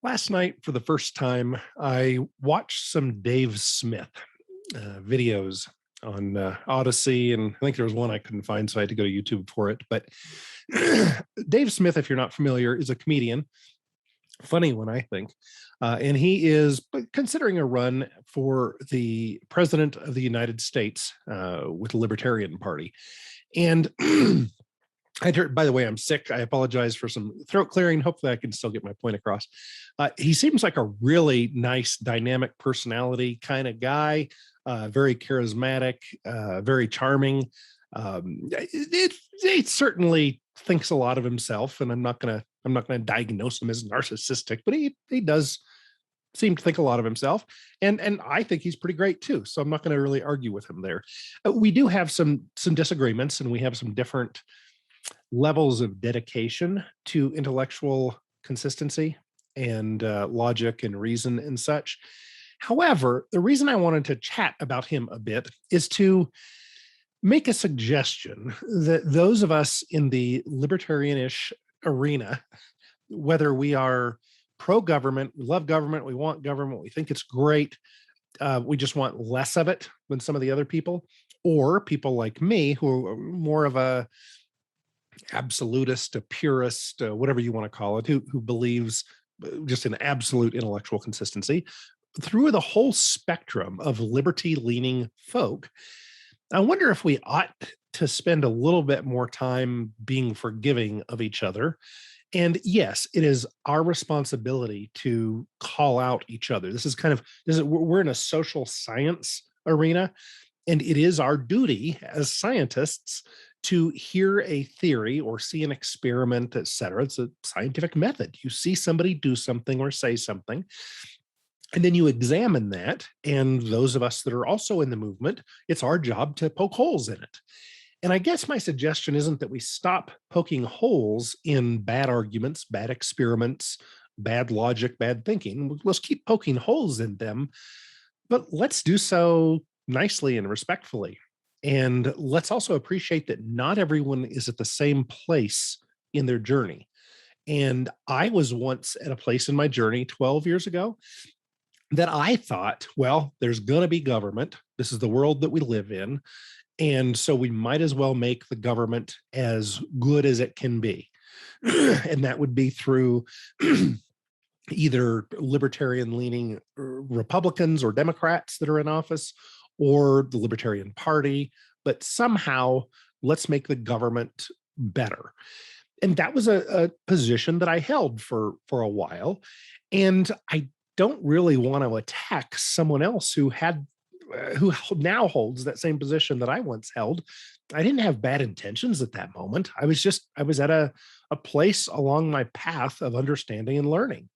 Last night, for the first time, I watched some Dave Smith videos on Odyssey, and I think there was one I couldn't find, so I had to go to YouTube for it. But Dave Smith, if you're not familiar, is a comedian, funny one, I think, and he is considering a run for the president of the United States with the Libertarian Party. And I heard, by the way, I'm sick. I apologize for some throat clearing. Hopefully, I can still get my point across. He seems like a really nice, dynamic personality kind of guy, very charismatic, very charming. He certainly thinks a lot of himself, and I'm not gonna diagnose him as narcissistic, but he does seem to think a lot of himself, and I think he's pretty great too. So I'm not going to really argue with him there. We do have some disagreements, and we have some different levels of dedication to intellectual consistency and logic and reason and such. However, the reason I wanted to chat about him a bit is to make a suggestion that those of us in the libertarianish arena, whether we are pro government, we love government, we want government, we think it's great, we just want less of it than some of the other people, or people like me who are more of a absolutist, a purist, whatever you want to call it, who believes just in absolute intellectual consistency through the whole spectrum of liberty leaning folk. I wonder if we ought to spend a little bit more time being forgiving of each other. And yes, it is our responsibility to call out each other. We're in a social science arena, and it is our duty as scientists to hear a theory or see an experiment, et cetera. It's a scientific method. You see somebody do something or say something, and then you examine that. And those of us that are also in the movement, it's our job to poke holes in it. And I guess my suggestion isn't that we stop poking holes in bad arguments, bad experiments, bad logic, bad thinking. Let's keep poking holes in them, but let's do so nicely and respectfully. And let's also appreciate that not everyone is at the same place in their journey. And I was once at a place in my journey 12 years ago that I thought, well, there's going to be government. This is the world that we live in. And so we might as well make the government as good as it can be. And that would be through either libertarian leaning Republicans or Democrats that are in office, or the Libertarian Party. But somehow, let's make the government better. And that was a position that I held for a while. And I don't really want to attack someone else who now holds that same position that I once held. I didn't have bad intentions at that moment. I was at a place along my path of understanding and learning.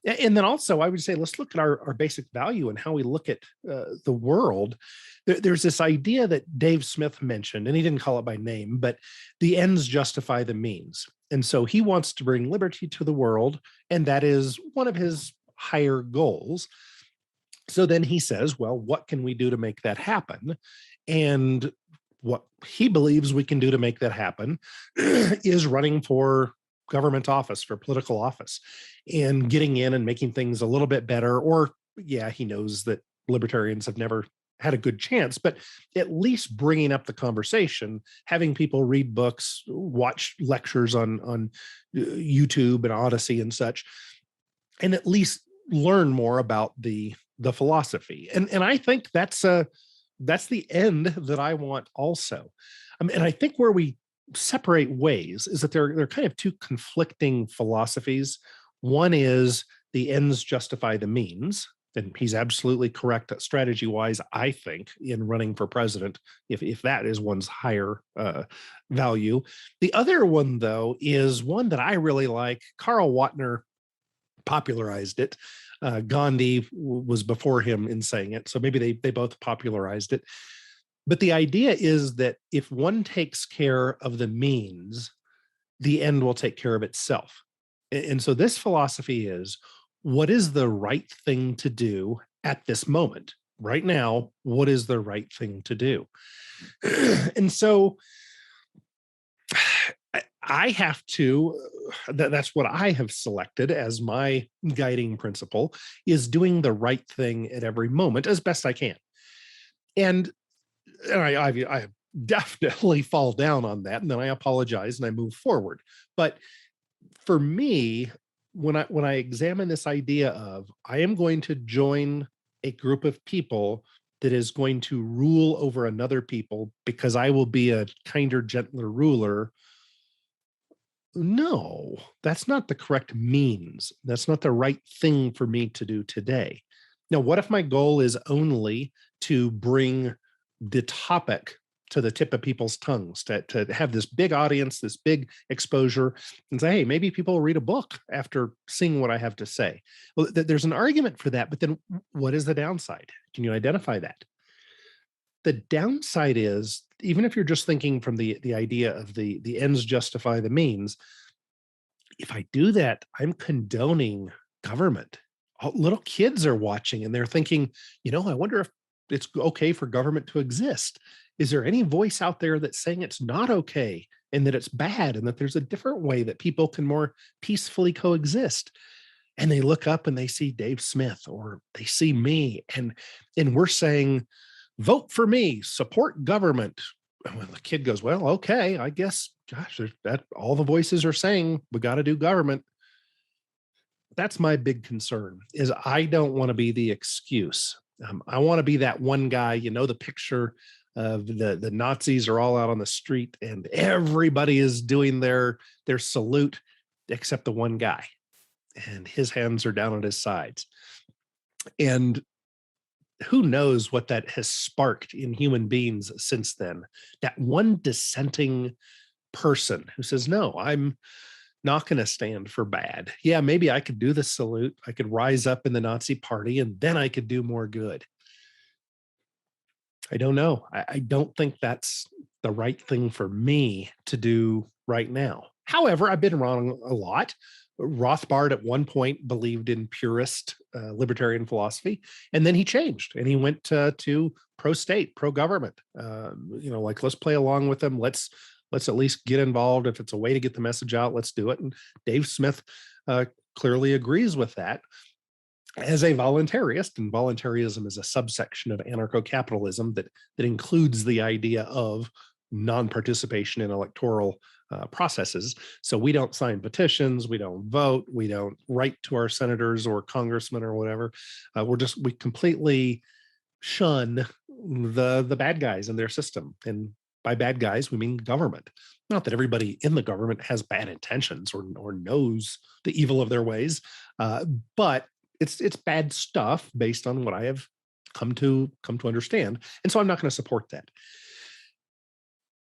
And then also, I would say, let's look at our basic value and how we look at the world. There's this idea that Dave Smith mentioned, and he didn't call it by name, but the ends justify the means. And so he wants to bring liberty to the world, and that is one of his higher goals. So then he says, well, what can we do to make that happen? And what he believes we can do to make that happen is running for government office, for political office, and getting in and making things a little bit better. Or, yeah, he knows that libertarians have never had a good chance, but at least bringing up the conversation, having people read books, watch lectures on YouTube and Odyssey and such, and at least learn more about the philosophy. And I think that's the end that I want also. And I think where we separate ways is that they're kind of two conflicting philosophies. One is the ends justify the means, and he's absolutely correct strategy wise, I think, in running for president, if that is one's higher value. The other one, though, is one that I really like. Karl Wapner popularized it. Gandhi was before him in saying it, so maybe they both popularized it. But the idea is that if one takes care of the means, the end will take care of itself. And so this philosophy is, what is the right thing to do at this moment? Right now, what is the right thing to do? And so I have to, that's what I have selected as my guiding principle, is doing the right thing at every moment as best I can. And, I definitely fall down on that. And then I apologize and I move forward. But for me, when I examine this idea of I am going to join a group of people that is going to rule over another people because I will be a kinder, gentler ruler. No, that's not the correct means. That's not the right thing for me to do today. Now, what if my goal is only to bring the topic to the tip of people's tongues, to have this big audience, this big exposure, and say, hey, maybe people will read a book after seeing what I have to say? Well, there's an argument for that, but then what is the downside? Can you identify that? The downside is, even if you're just thinking from the idea of the ends justify the means, if I do that, I'm condoning government. Little kids are watching and they're thinking, I wonder if it's okay for government to exist. Is there any voice out there that's saying it's not okay and that it's bad and that there's a different way that people can more peacefully coexist? And they look up and they see Dave Smith or they see me, and we're saying, vote for me, support government. And when the kid goes, well, okay, I guess, gosh, that all the voices are saying we got to do government. That's my big concern, is I don't want to be the excuse. I want to be that one guy, the picture of the Nazis are all out on the street and everybody is doing their salute except the one guy, and his hands are down at his sides. And who knows what that has sparked in human beings since then. That one dissenting person who says, no, I'm not going to stand for bad. Yeah, maybe I could do the salute. I could rise up in the Nazi party and then I could do more good. I don't know. I don't think that's the right thing for me to do right now. However, I've been wrong a lot. Rothbard at one point believed in purist libertarian philosophy, and then he changed and he went to pro-state, pro-government. Like, let's play along with them. Let's at least get involved. If it's a way to get the message out, let's do it. And Dave Smith clearly agrees with that as a voluntarist, and voluntarism is a subsection of anarcho-capitalism that includes the idea of non-participation in electoral processes. So we don't sign petitions, we don't vote, we don't write to our senators or congressmen or whatever. We completely shun the bad guys in their system. And by bad guys, we mean government. Not that everybody in the government has bad intentions or knows the evil of their ways, but it's bad stuff based on what I have come to understand. And so I'm not going to support that.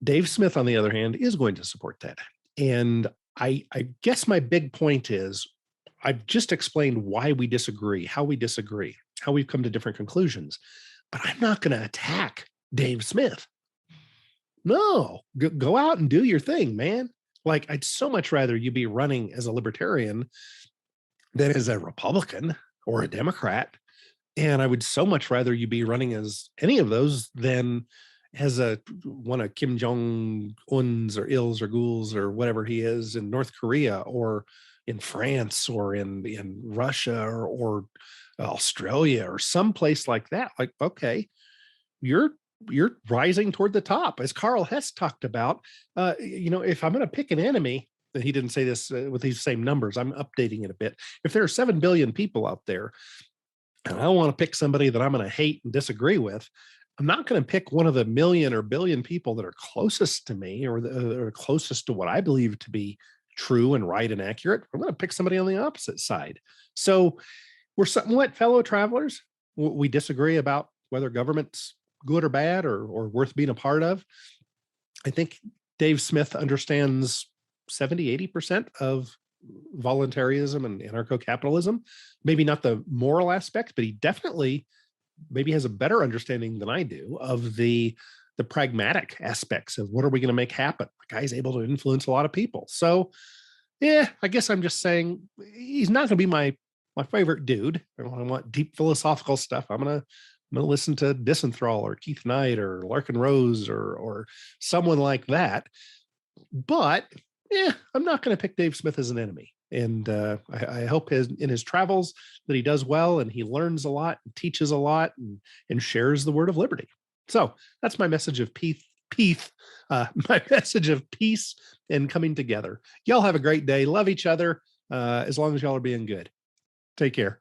Dave Smith, on the other hand, is going to support that. And I guess my big point is, I've just explained why we disagree, how we've come to different conclusions, but I'm not going to attack Dave Smith. No, go out and do your thing, man. Like, I'd so much rather you be running as a libertarian than as a Republican or a Democrat. And I would so much rather you be running as any of those than as one of Kim Jong-un's or Il's or Gul's or whatever he is in North Korea or in France or in Russia or Australia or someplace like that. Like, okay, you're rising toward the top, as Carl Hess talked about. If I'm going to pick an enemy, he didn't say this with these same numbers, I'm updating it a bit. If there are 7 billion people out there, and I want to pick somebody that I'm going to hate and disagree with, I'm not going to pick one of the million or billion people that are closest to me or that are closest to what I believe to be true and right and accurate. I'm going to pick somebody on the opposite side. So we're somewhat fellow travelers. We disagree about whether government's good or bad or worth being a part of. I think Dave Smith understands 70-80% of voluntarism and anarcho-capitalism. Maybe not the moral aspects, but he definitely maybe has a better understanding than I do of the pragmatic aspects of what are we going to make happen. The guy's able to influence a lot of people. So yeah, I guess I'm just saying he's not going to be my favorite dude. I want deep philosophical stuff. I'm going to listen to Disenthrall or Keith Knight or Larkin Rose or someone like that. But I'm not going to pick Dave Smith as an enemy. And I hope in his travels that he does well and he learns a lot and teaches a lot and shares the word of liberty. So that's my message of peace, my message of peace and coming together. Y'all have a great day. Love each other as long as y'all are being good. Take care.